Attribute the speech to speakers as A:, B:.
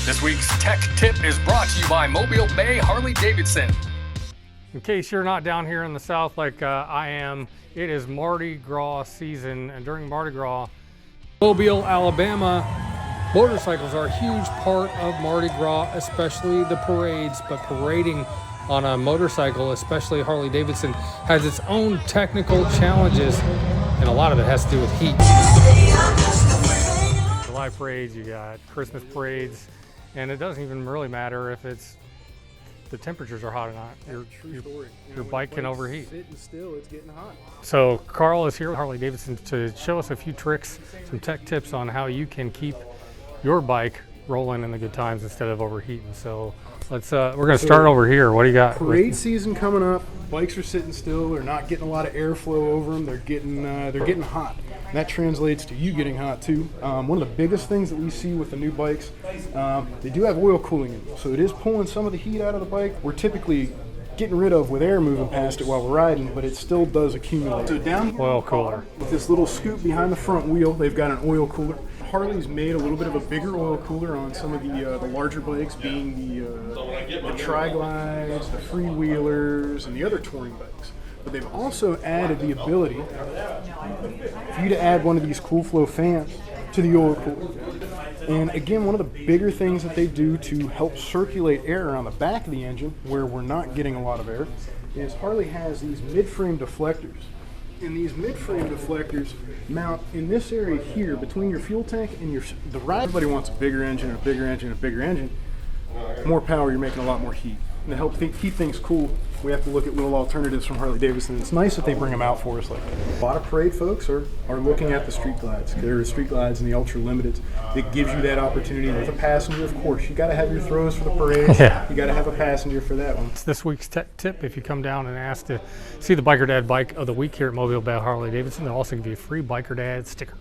A: This week's tech tip is brought to you by Mobile Bay Harley Davidson.
B: In case you're not down here in the South like I am, it is Mardi Gras season, and during Mardi Gras, Mobile, Alabama, motorcycles are a huge part of Mardi Gras, especially the parades, but parading on a motorcycle, especially Harley Davidson, has its own technical challenges, and a lot of it has to do with heat. July parades, you got Christmas parades, and it doesn't even really matter if the temperatures are hot or not. Your bike can overheat.
C: Sitting still, it's getting hot.
B: So Carl is here with Harley Davidson to show us a few tricks, some tech tips on how you can keep your bike rolling in the good times instead of overheating. So let's we're going to start over here. What do you got?
C: Parade season coming up. Bikes are sitting still. They're not getting a lot of airflow over them. They're getting hot. And that translates to you getting hot too. One of the biggest things that we see with the new bikes, they do have oil cooling in them, so it is pulling some of the heat out of the bike. We're typically getting rid of with air moving past it while we're riding, but it still does accumulate. So down here,
B: Oil cooler.
C: with this little scoop behind the front wheel, they've got an oil cooler. Harley's made a little bit of a bigger oil cooler on some of the larger bikes, being the Tri-Glides, the Freewheelers, and the other touring bikes. But they've also added the ability for you to add one of these cool flow fans to the oil cooler. And again, one of the bigger things that they do to help circulate air around the back of the engine, where we're not getting a lot of air, is Harley has these mid-frame deflectors. And these mid-frame deflectors mount in this area here between your fuel tank and the ride. Everybody wants a bigger engine, a bigger engine, a bigger engine. More power, you're making a lot more heat. And to help keep things cool, we have to look at little alternatives from Harley Davidson. It's nice that they bring them out for us like that. A lot of parade folks are looking at the street glides. There are street glides and the ultra limiteds that gives you that opportunity with a passenger. Of course, you got to have your throws for the parade.
B: Yeah.
C: You got to have a passenger for that one.
B: It's this week's tech tip. If you come down and ask to see the Biker Dad Bike of the Week here at Mobile Bay Harley Davidson, they'll also give you a free Biker Dad sticker.